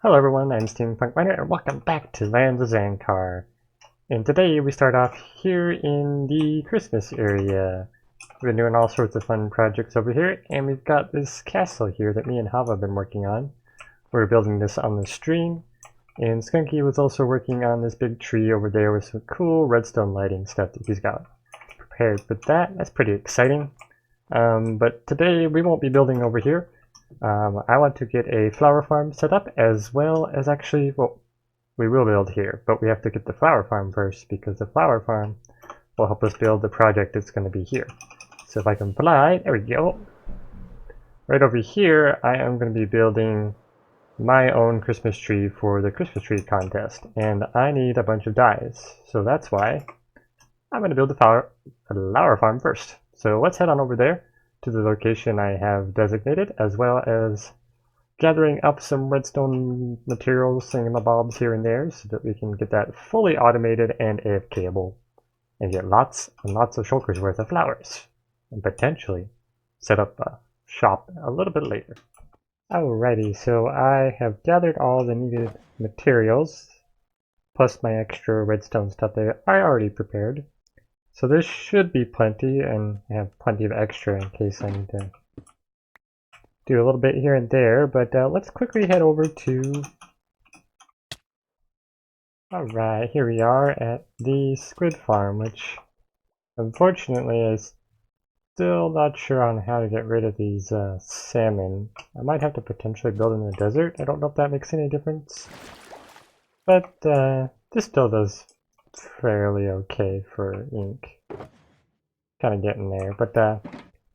Hello everyone, I'm SteampunkMiner and welcome back to Lands of Zankar. And today we start off here in the Christmas area. We've been doing all sorts of fun projects over here, and we've got this castle here that me and Hava have been working on. We're building this on the stream, and Skunkee was also working on this big tree over there with some cool redstone lighting stuff that he's got prepared with that. That's pretty exciting. But today we won't be building over here. I want to get a flower farm set up, as well as actually, well, we will build here, but we have to get the flower farm first, because the flower farm will help us build the project that's going to be here. So if I can fly, there we go. Right over here, I am going to be building my own Christmas tree for the Christmas tree contest, and I need a bunch of dyes. So that's why I'm going to build the flower farm first. So let's head on over there to the location I have designated, as well as gathering up some redstone materials, thingamabobs here and there, so that we can get that fully automated and AFKable, and get lots and lots of shulkers worth of flowers, and potentially set up a shop a little bit later. Alrighty, so I have gathered all the needed materials, plus my extra redstone stuff that I already prepared. So this should be plenty, and I have plenty of extra in case I need to do a little bit here and there, but let's quickly head over to... Alright, here we are at the Squid Farm, which unfortunately I'm still not sure on how to get rid of these salmon. I might have to potentially build in the desert. I don't know if that makes any difference, but this still does fairly okay for ink. Kind of getting there, but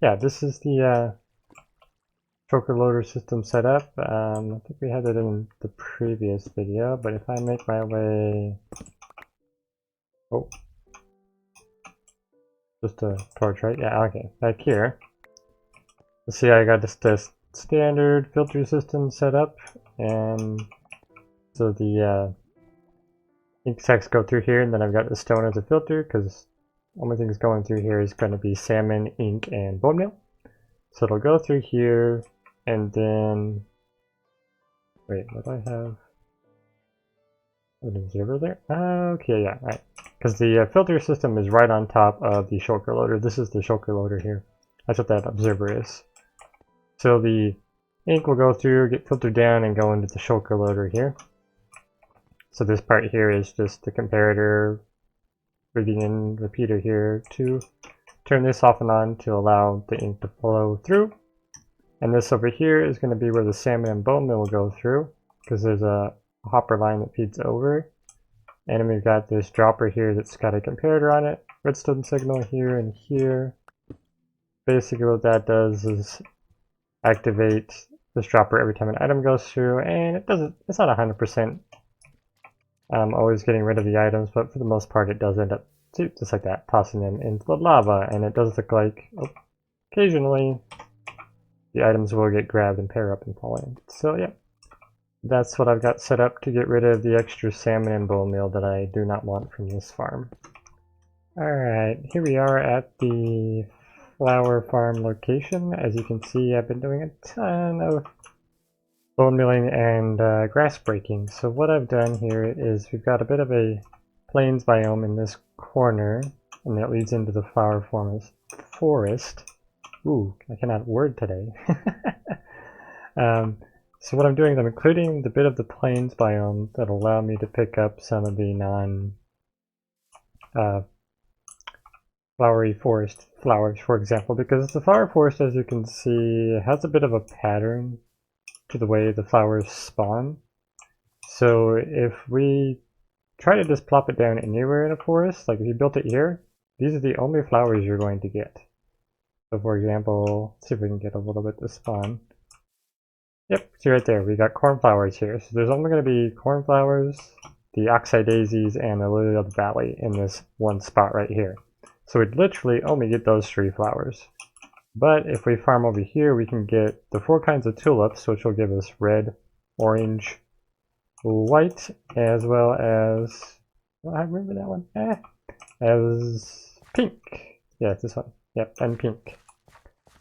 yeah, this is the Shulker Loader system set up. I think we had it in the previous video, but if I make my way... Oh. Just a torch, right? Yeah, okay. Back here. Let's see, I got this standard filter system set up, and so the ink sacks go through here, and then I've got the stone as a filter, because only things going through here is going to be salmon, ink, and bone meal. So it'll go through here, and then... Wait, what do I have? An observer there? Okay, yeah, right. Because the filter system is right on top of the Shulker Loader. This is the Shulker Loader here. That's what that observer is. So the ink will go through, get filtered down, and go into the Shulker Loader here. So this part here is just the comparator, reading in repeater here to turn this off and on to allow the ink to flow through. And this over here is going to be where the salmon and bone meal will go through, because there's a hopper line that feeds over. And then we've got this dropper here that's got a comparator on it, redstone signal here and here. Basically what that does is activate this dropper every time an item goes through, and it's not 100% always getting rid of the items, but for the most part it does end up just like that, tossing them into the lava. And it does look like occasionally the items will get grabbed and pair up and fall in. So yeah, that's what I've got set up to get rid of the extra salmon and bone meal that I do not want from this farm. Alright, here we are at the flower farm location. As you can see, I've been doing a ton of bone milling and grass breaking. So what I've done here is we've got a bit of a plains biome in this corner, and that leads into the flower forest. Ooh, I cannot word today. So what I'm doing is I'm including the bit of the plains biome that'll allow me to pick up some of the flowery forest flowers, for example, because the flower forest, as you can see, has a bit of a pattern to the way the flowers spawn. So if we try to just plop it down anywhere in a forest, like if you built it here, these are the only flowers you're going to get. So for example, let's see if we can get a little bit to spawn. Yep, see right there, we got cornflowers here. So there's only going to be cornflowers, the oxeye daisies, and the lily of the valley in this one spot right here. So we'd literally only get those 3 flowers. But if we farm over here, we can get the 4 kinds of tulips, which will give us red, orange, white, as well as... Well, I remember that one. As pink. Yeah, it's this one. Yep, and pink.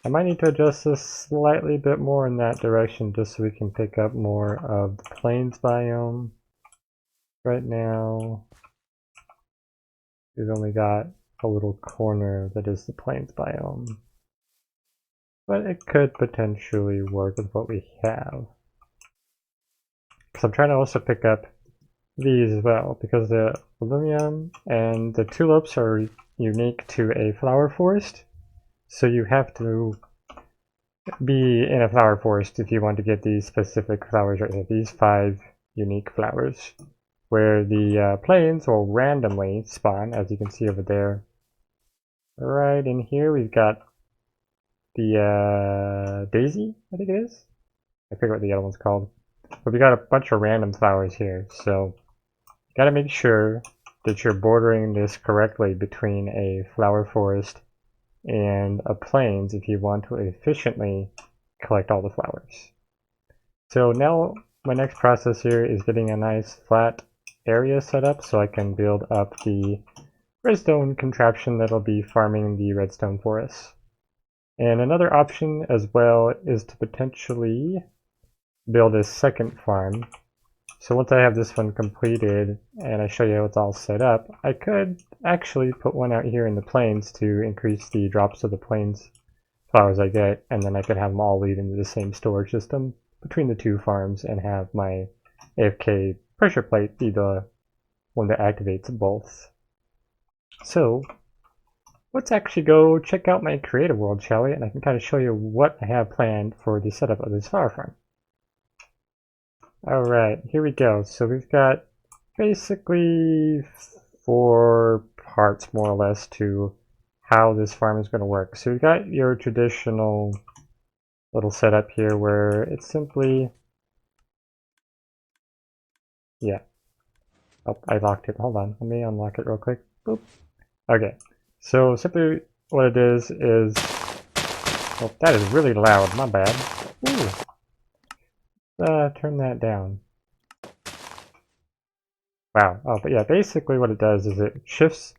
I might need to adjust this slightly bit more in that direction just so we can pick up more of the plains biome. Right now, we've only got a little corner that is the plains biome. But it could potentially work with what we have. Because I'm trying to also pick up these as well, because the aluminum and the tulips are unique to a flower forest. So you have to be in a flower forest if you want to get these specific flowers right here, these 5 unique flowers. Where the plains will randomly spawn, as you can see over there. Right in here we've got the daisy, I think it is. I forget what the other one's called. But we got a bunch of random flowers here, so you gotta make sure that you're bordering this correctly between a flower forest and a plains if you want to efficiently collect all the flowers. So now my next process here is getting a nice flat area set up so I can build up the redstone contraption that'll be farming the redstone for us. And another option as well is to potentially build a second farm. So once I have this one completed and I show you how it's all set up, I could actually put one out here in the plains to increase the drops of the plains flowers I get, and then I could have them all lead into the same storage system between the 2 farms and have my AFK pressure plate be the one that activates both. So let's actually go check out my creative world, shall we? And I can kind of show you what I have planned for the setup of this flower farm. Alright, here we go. So we've got basically 4 parts more or less to how this farm is going to work. So we've got your traditional little setup here where it's simply, yeah. Oh, I locked it. Hold on. Let me unlock it real quick. Boop. Okay. So simply what it is, oh, that is really loud. My bad. Ooh. Turn that down. Wow. Oh, but yeah, basically what it does is it shifts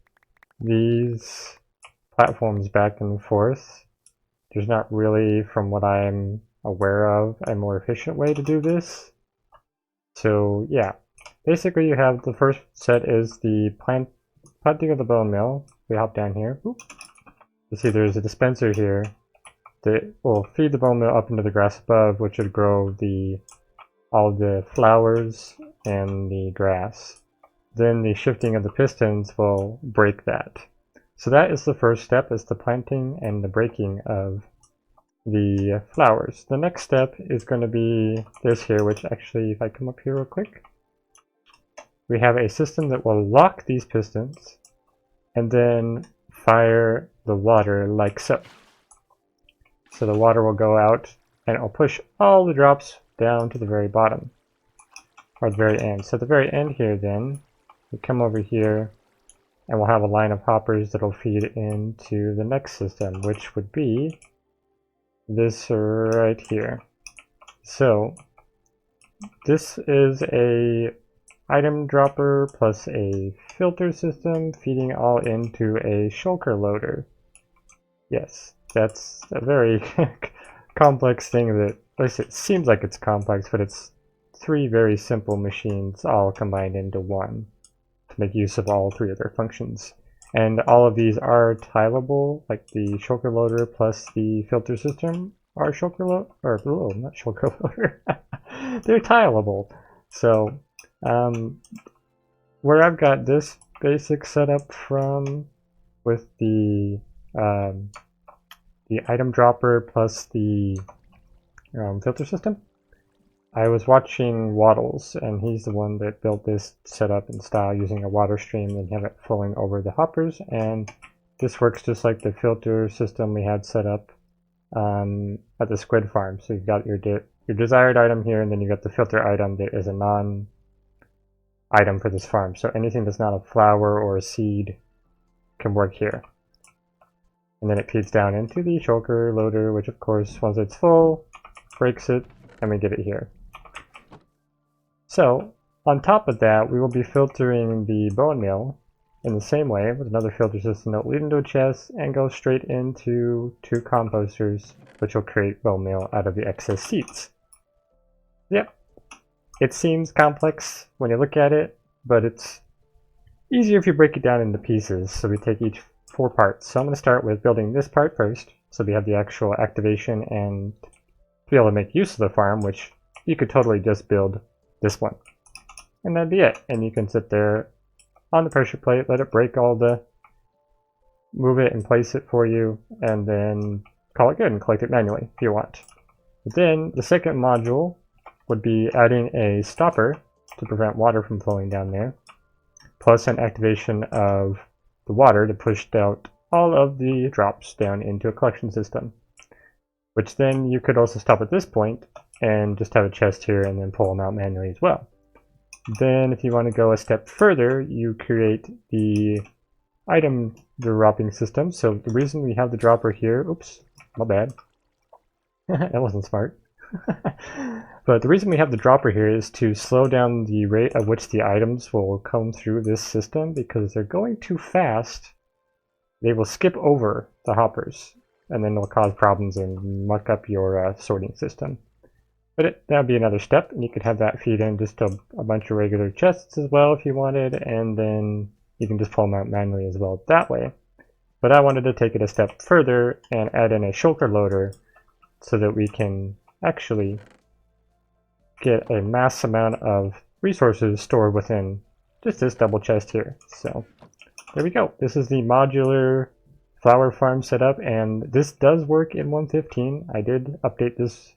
these platforms back and forth. There's not really, from what I'm aware of, a more efficient way to do this. So yeah, basically you have the first set is the planting of the bone mill. We hop down here. Oop. You see there's a dispenser here that will feed the bone mill up into the grass above, which would grow all the flowers and the grass. Then the shifting of the pistons will break that. So that is the first step, is the planting and the breaking of the flowers. The next step is going to be this here, which actually, if I come up here real quick, we have a system that will lock these pistons and then fire the water like so. So the water will go out and it will push all the drops down to the very bottom, or the very end. So at the very end here then, we come over here and we'll have a line of hoppers that'll feed into the next system, which would be this right here. So this is a item dropper plus a filter system feeding all into a shulker loader. Yes, that's a very complex thing that, at least it seems like it's complex, but it's 3 very simple machines all combined into one to make use of all 3 of their functions. And all of these are tileable, like the shulker loader plus the filter system are shulker loader, or oh, not shulker loader. They're tileable. So where I've got this basic setup from with the item dropper plus the filter system, I was watching Waddles, and he's the one that built this setup in style using a water stream and have it flowing over the hoppers, and this works just like the filter system we had set up at the Squid Farm. So you've got your desired item here, and then you've got the filter item that is a non-item for this farm. So anything that's not a flower or a seed can work here. And then it feeds down into the shulker loader, which of course, once it's full, breaks it, and we get it here. So, on top of that, we will be filtering the bone meal in the same way with another filter system that will lead into a chest and go straight into 2 composters, which will create bone meal out of the excess seeds. Yep, it seems complex when you look at it, but it's easier if you break it down into pieces. So we take each 4 parts. So I'm going to start with building this part first, so we have the actual activation and to be able to make use of the farm, which you could totally just build this one. And that'd be it. And you can sit there on the pressure plate, let it break all the, move it and place it for you, and then call it good and collect it manually if you want. But then the second module would be adding a stopper to prevent water from flowing down there, plus an activation of the water to push out all of the drops down into a collection system, which then you could also stop at this point and just have a chest here and then pull them out manually as well. Then if you want to go a step further, you create the item dropping system. So the reason we have the dropper here, oops, my bad, that wasn't smart. But the reason we have the dropper here is to slow down the rate at which the items will come through this system, because they're going too fast. They will skip over the hoppers, and then they'll cause problems and muck up your sorting system. But that would be another step, and you could have that feed in just a bunch of regular chests as well if you wanted, and then you can just pull them out manually as well that way. But I wanted to take it a step further and add in a Shulker Loader so that we can actually get a mass amount of resources stored within just this double chest here. So there we go. This is the modular flower farm setup, and this does work in 1.15. I did update this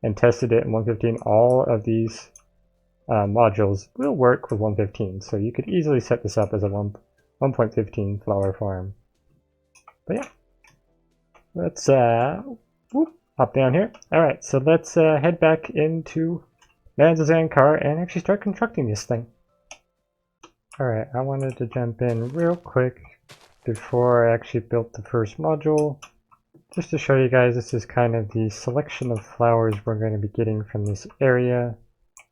and tested it in 1.15. All of these modules will work with 1.15, so you could easily set this up as a 1.15 flower farm. But yeah, let's hop down here. Alright, so let's head back into Lands of Zankar and actually start constructing this thing. Alright, I wanted to jump in real quick before I actually built the first module, just to show you guys this is kind of the selection of flowers we're going to be getting from this area.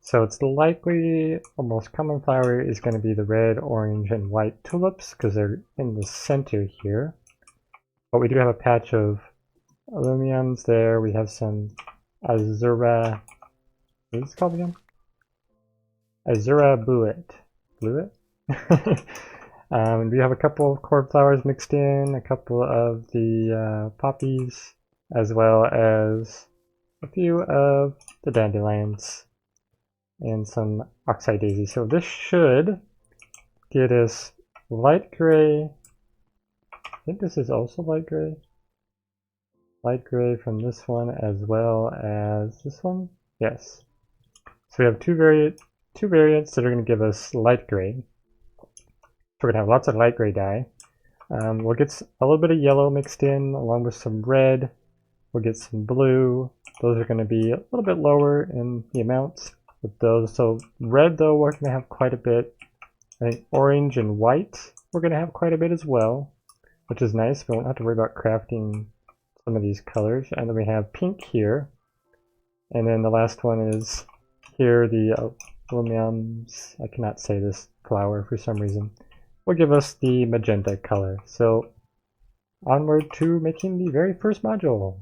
So it's likely the most common flower is going to be the red, orange, and white tulips because they're in the center here. But we do have a patch of alumiums there. We have some azura. What is it called again? Azura bluet. Bluet? We have a couple of cord flowers mixed in, a couple of the poppies, as well as a few of the dandelions, and some oxeye daisy. So this should get us light gray. I think this is also light gray. Light gray from this one as well as this one. Yes. So we have two variants that are going to give us light gray. So we're going to have lots of light gray dye. We'll get a little bit of yellow mixed in along with some red. We'll get some blue. Those are going to be a little bit lower in the amounts with those. So red though, we're going to have quite a bit. I think orange and white we're going to have quite a bit as well, which is nice. We won't have to worry about crafting some of these colors. And then we have pink here. And then the last one is here, the aluminums. I cannot say this flower for some reason. Will give us the magenta color. So onward to making the very first module.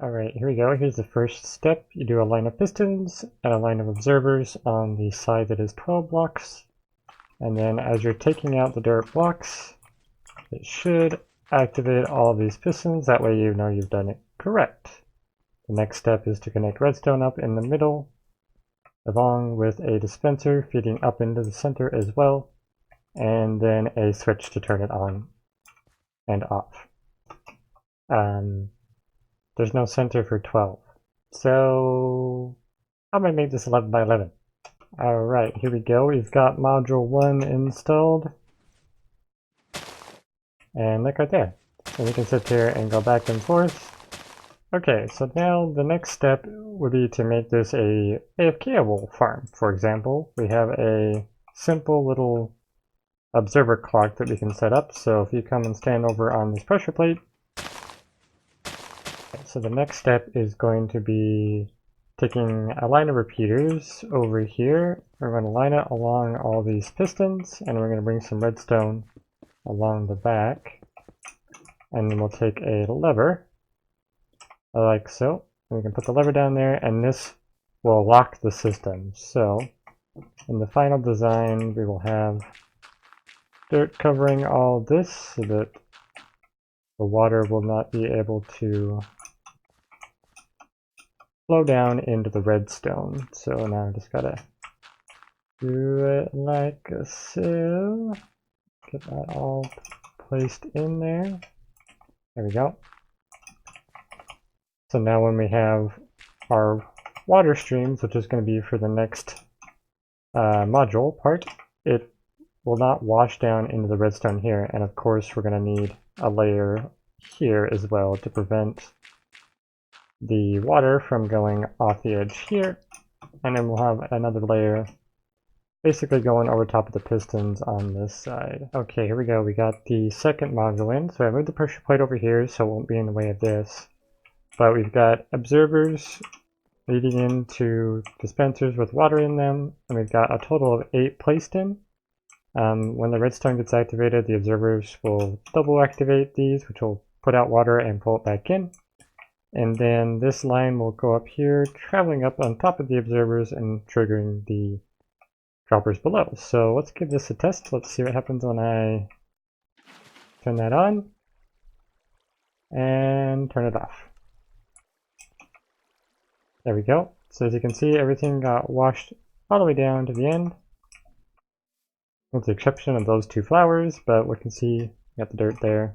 Alright, here we go. Here's the first step. You do a line of pistons and a line of observers on the side that is 12 blocks. And then as you're taking out the dirt blocks, it should activate all of these pistons. That way you know you've done it correct. The next step is to connect redstone up in the middle, along with a dispenser feeding up into the center as well, and then a switch to turn it on and off. There's no center for 12, so I'm going to make this 11 by 11. Alright, here we go. We've got module 1 installed. And look right there. And we can sit here and go back and forth. Okay, so now the next step would be to make this a AFKable farm. For example, we have a simple little observer clock that we can set up. So if you come and stand over on this pressure plate, so the next step is going to be taking a line of repeaters over here. We're going to line it along all these pistons, and we're going to bring some redstone along the back, and then we'll take a lever, like so. And we can put the lever down there, and this will lock the system. So in the final design, we will have dirt covering all this so that the water will not be able to flow down into the redstone. So now I just gotta do it like so. Get that all placed in there. There we go. So now when we have our water streams, which is going to be for the next module part, it will not wash down into the redstone here. And of course, we're going to need a layer here as well to prevent the water from going off the edge here. And then we'll have another layer basically going over top of the pistons on this side. Okay, here we go. We got the second module in. So I moved the pressure plate over here so it won't be in the way of this. But we've got observers leading into dispensers with water in them, and we've got a total of 8 placed in. When the redstone gets activated, the observers will double activate these, which will put out water and pull it back in. And then this line will go up here, traveling up on top of the observers and triggering the droppers below. So let's give this a test. Let's see what happens when I turn that on and turn it off. There we go. So as you can see, everything got washed all the way down to the end, with the exception of those 2 flowers, but we can see we got the dirt there.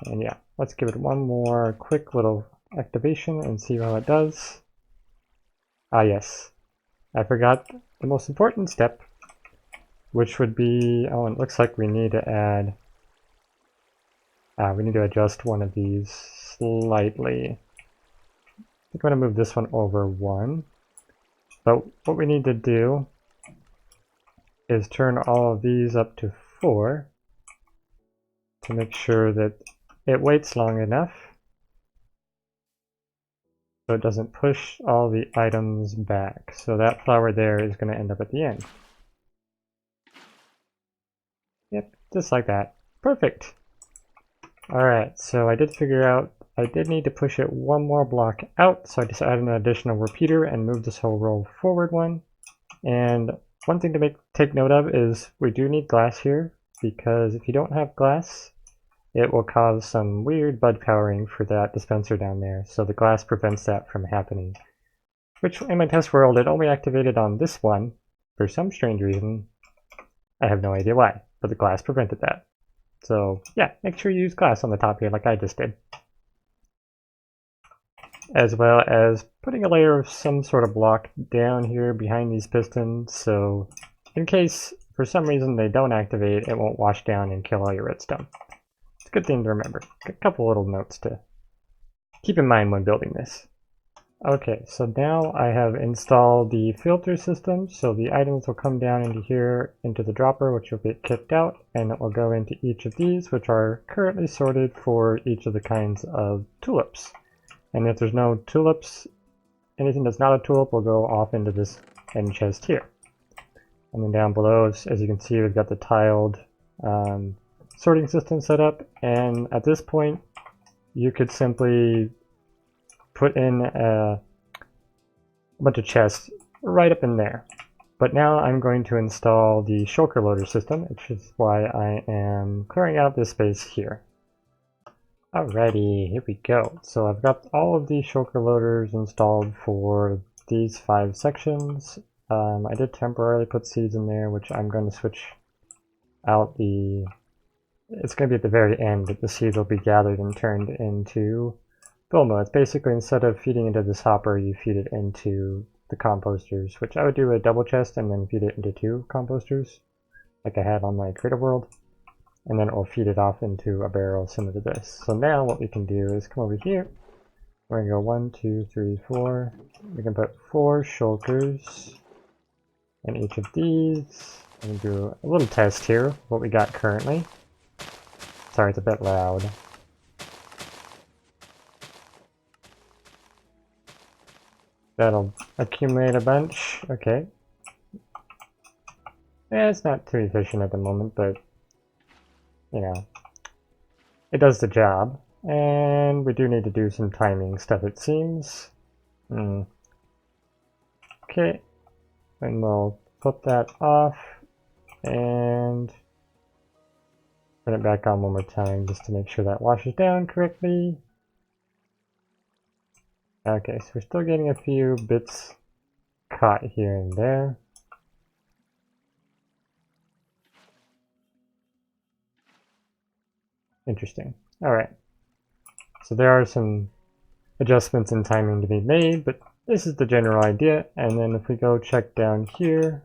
And yeah, let's give it one more quick little activation and see how it does. Ah yes, I forgot the most important step, which would be, oh, it looks like we need to add, we need to adjust one of these slightly. I think I'm going to move this one over 1. But what we need to do is turn all of these up to 4 to make sure that it waits long enough so it doesn't push all the items back. So that flower there is going to end up at the end. Yep, just like that. Perfect! Alright, so I did figure out I did need to push it 1 more block out, so I just added an additional repeater and moved this whole row forward 1. And one thing to take note of is we do need glass here, because if you don't have glass, it will cause some weird bud powering for that dispenser down there, so the glass prevents that from happening. Which, in my test world, it only activated on this one, for some strange reason. I have no idea why, but the glass prevented that. So yeah, make sure you use glass on the top here like I just did. As well as putting a layer of some sort of block down here behind these pistons, so in case for some reason they don't activate, it won't wash down and kill all your redstone. It's a good thing to remember. A couple little notes to keep in mind when building this. Okay, so now I have installed the filter system, so the items will come down into here, into the dropper, which will get kicked out, and it will go into each of these, which are currently sorted for each of the kinds of tulips. And if there's no tulips, anything that's not a tulip will go off into this end chest here. And then down below, as you can see, we've got the tiled sorting system set up. And at this point, you could simply put in a bunch of chests right up in there. But now I'm going to install the Shulker Loader system, which is why I am clearing out this space here. Alrighty, here we go. So I've got all of these shulker loaders installed for these 5 sections. I did temporarily put seeds in there, which I'm going to switch out the... It's going to be at the very end that the seeds will be gathered and turned into Bilmo. It's basically, instead of feeding into this hopper, you feed it into the composters, which I would do a double chest and then feed it into 2 composters, like I had on my Creative World. And then it will feed it off into a barrel similar to this. So now what we can do is come over here. We're going to go 1, 2, 3, 4. We can put 4 shulkers in each of these. And do a little test here, what we got currently. Sorry, it's a bit loud. That'll accumulate a bunch. Okay. Yeah, it's not too efficient at the moment, but you know, it does the job. And we do need to do some timing stuff, it seems. Okay, and we'll flip that off and turn it back on one more time just to make sure that washes down correctly. Okay, so we're still getting a few bits caught here and there. Interesting. Alright. So there are some adjustments in timing to be made, but this is the general idea. And then if we go check down here,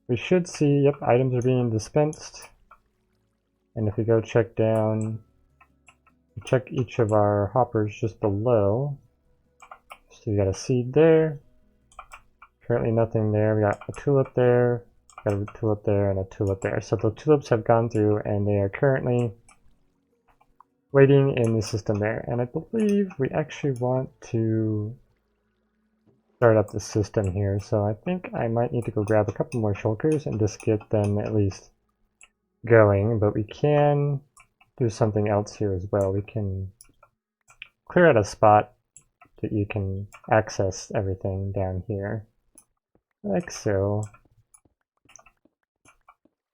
we should see, yep, items are being dispensed. And if we go check down, check each of our hoppers just below. So you got a seed there. Currently nothing there. We got a tulip there, got a tulip there, and a tulip there. So the tulips have gone through and they are currently waiting in the system there. And I believe we actually want to start up the system here. So I think I might need to go grab a couple more shulkers and just get them at least going. But we can do something else here as well. We can clear out a spot that you can access everything down here. Like so.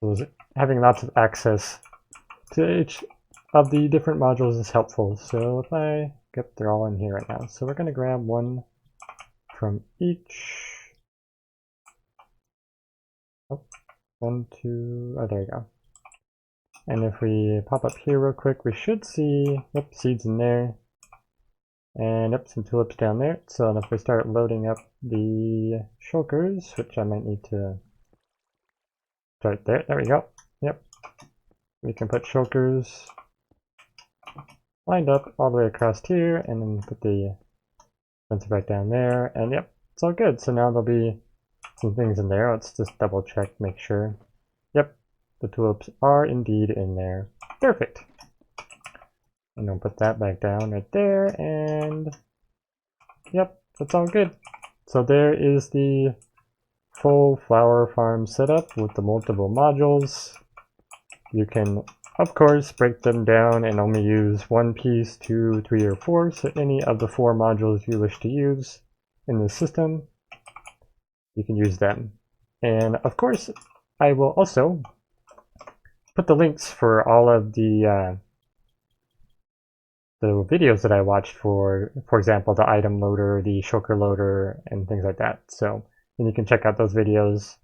So having lots of access to each of the different modules is helpful. So if they're all in here right now. So we're going to grab one from each. Oh, one, two, oh, there you go. And if we pop up here real quick, we should see, yep, seeds in there. And yep, some tulips down there. So if we start loading up the shulkers, which I might need to start there. There we go. Yep. We can put shulkers lined up all the way across here, and then put the sensor right down there. And yep, it's all good. So now there'll be some things in there. Let's just double check, make sure. Yep, the tulips are indeed in there. Perfect. And then put that back down right there, and yep, that's all good. So there is the full flower farm setup with the multiple modules. You can, of course, break them down and only use one piece, 2, 3, or 4. So any of the 4 modules you wish to use in the system, you can use them. And of course, I will also put the links for all of the videos that I watched for example, the item loader, the Shulker Loader, and things like that. So and you can check out those videos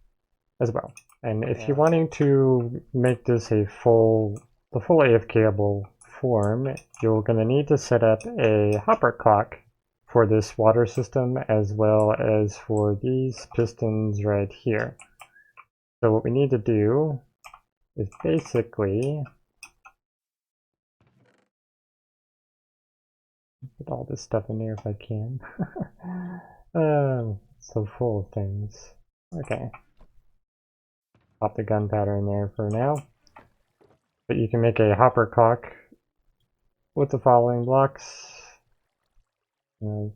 as well. And if you're wanting to make this the full AFKable form, you're going to need to set up a hopper clock for this water system as well as for these pistons right here. So what we need to do is basically put all this stuff in there if I can. So full of things. Okay. Pop the gunpowder in there for now. But you can make a hopper clock with the following blocks.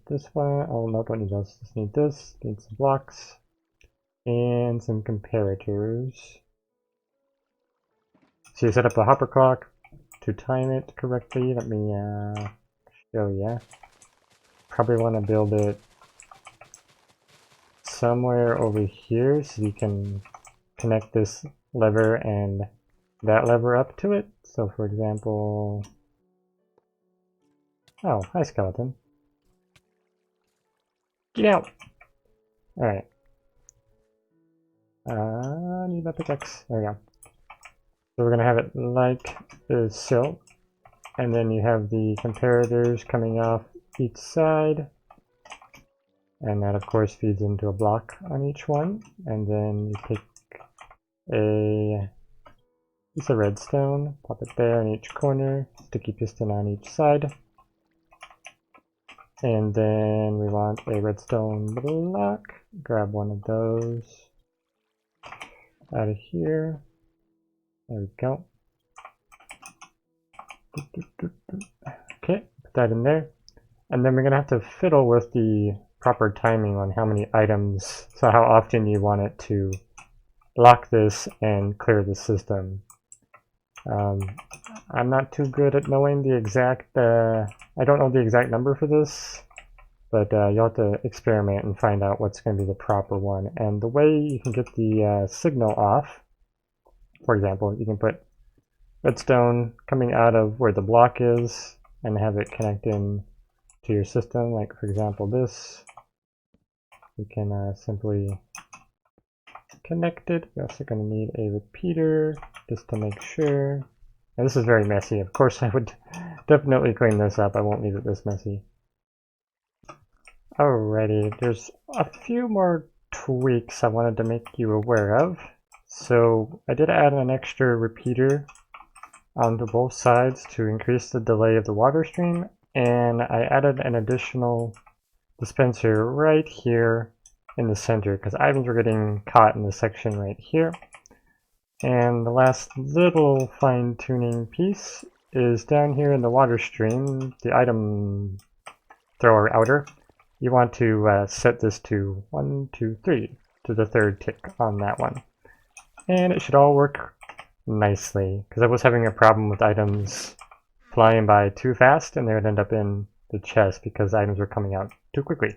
This one, oh no, don't need those. Just need this. Need some blocks and some comparators. So you set up a hopper clock to time it correctly. Let me show you. Probably want to build it somewhere over here so you can connect this lever and that lever up to it. So for example, oh, hi skeleton. Get out! Alright. I need my pickaxe. There we go. So we're gonna have it like so. And then you have the comparators coming off each side. And that of course feeds into a block on each one. And then you take a piece of redstone, pop it there in each corner, sticky piston on each side. And then we want a redstone block. Grab one of those out of here. There we go. Okay, put that in there. And then we're going to have to fiddle with the proper timing on how many items, so how often you want it to lock this and clear the system. I'm not too good at knowing the exact, I don't know the exact number for this, but you'll have to experiment and find out what's going to be the proper one. And the way you can get the signal off, for example, you can put redstone coming out of where the block is and have it connect in to your system, like for example this. We can simply connect it. We're also going to need a repeater just to make sure. And this is very messy. Of course I would definitely clean this up. I won't leave it this messy. Alrighty, there's a few more tweaks I wanted to make you aware of. So I did add an extra repeater onto both sides to increase the delay of the water stream, and I added an additional dispenser right here in the center because items were getting caught in this section right here. And the last little fine-tuning piece is down here in the water stream, the item thrower outer. You want to set this to 1, 2, 3, to the third tick on that one. And it should all work nicely, because I was having a problem with items flying by too fast and they would end up in the chest because items were coming out too quickly.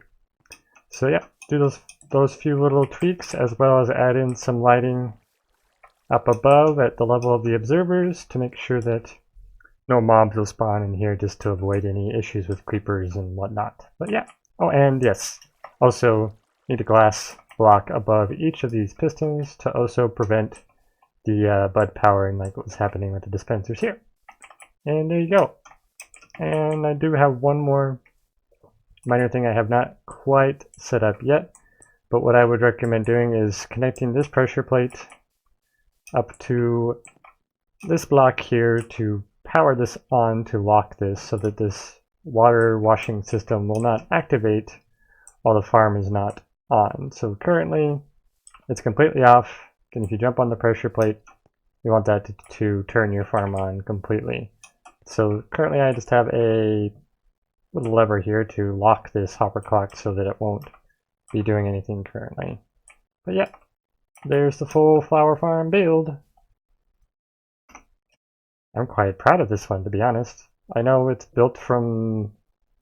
So yeah, do those few little tweaks, as well as add in some lighting up above at the level of the observers to make sure that no mobs will spawn in here, just to avoid any issues with creepers and whatnot. But yeah. Oh, and yes, also need a glass block above each of these pistons to also prevent the bud powering like what was happening with the dispensers here. And there you go. And I do have one more minor thing I have not quite set up yet, but what I would recommend doing is connecting this pressure plate up to this block here to power this on to lock this, so that this water washing system will not activate while the farm is not on. So currently it's completely off, and if you jump on the pressure plate, you want that to turn your farm on completely. So currently I just have a little lever here to lock this hopper clock so that it won't be doing anything currently. But yeah, there's the full flower farm build. I'm quite proud of this one, to be honest. I know it's built from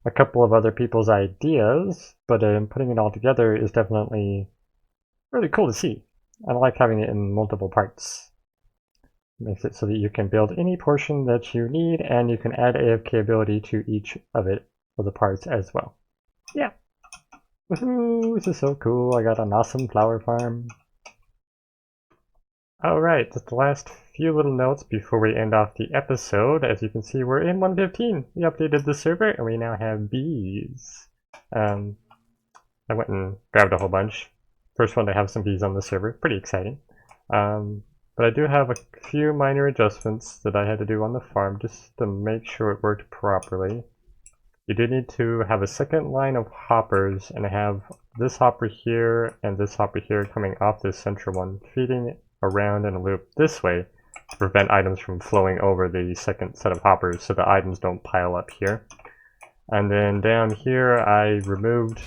a couple of other people's ideas, but putting it all together is definitely really cool to see. I like having it in multiple parts. It makes it so that you can build any portion that you need, and you can add AFK ability to each of the parts as well. Yeah. Woohoo! This is so cool. I got an awesome flower farm. Alright, just the last few little notes before we end off the episode. As you can see, we're in 1.15. We updated the server and we now have bees. I went and grabbed a whole bunch. First one to have some bees on the server. Pretty exciting. But I do have a few minor adjustments that I had to do on the farm just to make sure it worked properly. You do need to have a second line of hoppers and have this hopper here and this hopper here coming off this central one, feeding around in a loop this way to prevent items from flowing over the second set of hoppers so the items don't pile up here. And then down here I removed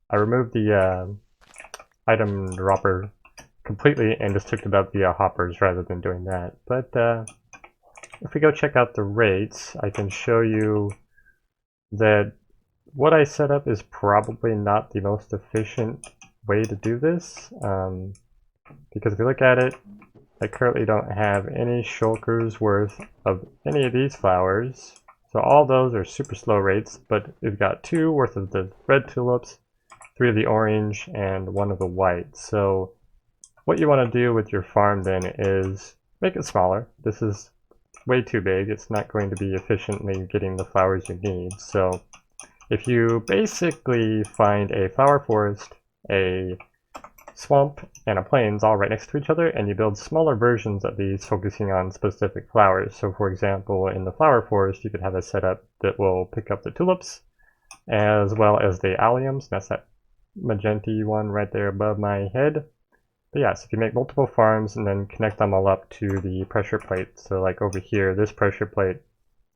the item dropper completely and just hooked it up via hoppers rather than doing that. But if we go check out the rates, I can show you that what I set up is probably not the most efficient way to do this. Because if you look at it, I currently don't have any shulkers worth of any of these flowers. So all those are super slow rates, but we've got 2 worth of the red tulips, 3 of the orange, and 1 of the white. So what you want to do with your farm then is make it smaller. This is way too big. It's not going to be efficiently getting the flowers you need. So if you basically find a flower forest, a swamp, and a plains all right next to each other, and you build smaller versions of these focusing on specific flowers. So for example, in the flower forest, you could have a setup that will pick up the tulips as well as the alliums. That's that magenta one right there above my head. But yeah, so if you make multiple farms and then connect them all up to the pressure plate, so like over here, this pressure plate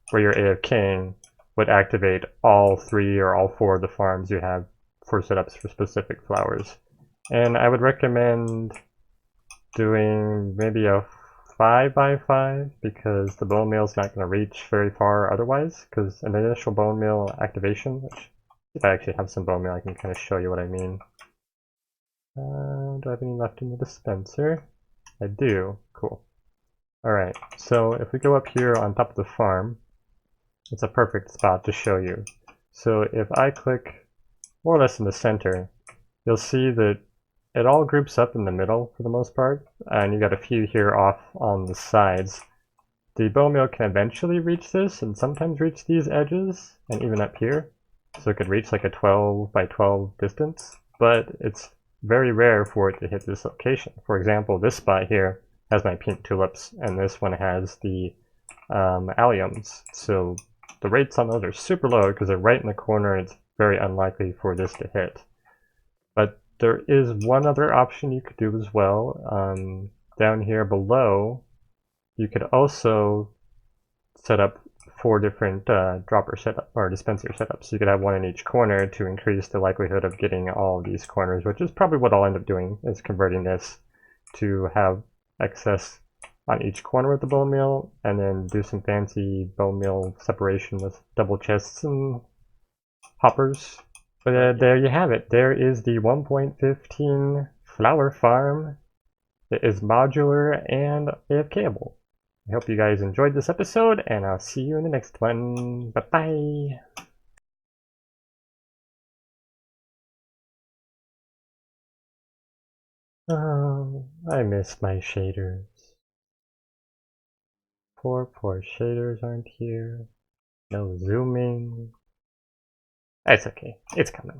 where you're AFKing would activate all 3 or all 4 of the farms you have for setups for specific flowers. And I would recommend doing maybe a 5x5 because the bone meal is not going to reach very far otherwise, because an initial bone meal activation, which if I actually have some bone meal I can kind of show you what I mean. Do I have any left in the dispenser? I do. Cool. Alright, so if we go up here on top of the farm, it's a perfect spot to show you. So if I click more or less in the center, you'll see that it all groups up in the middle for the most part, and you got a few here off on the sides. The bone meal can eventually reach this and sometimes reach these edges, and even up here. So it could reach like a 12 by 12 distance, but it's very rare for it to hit this location. For example, this spot here has my pink tulips, and this one has the alliums. So the rates on those are super low because they're right in the corner, and it's very unlikely for this to hit. But there is one other option you could do as well. Down here below, you could also set up 4 different dropper setup or dispenser setups. You could have one in each corner to increase the likelihood of getting all of these corners, which is probably what I'll end up doing, is converting this to have excess on each corner with the bone meal, and then do some fancy bone meal separation with double chests and hoppers. But there you have it. There is the 1.15 flower farm. It is modular and AFKable. I hope you guys enjoyed this episode, and I'll see you in the next one. Bye-bye! Oh, I miss my shaders. Poor shaders aren't here. No zooming. It's okay. It's coming.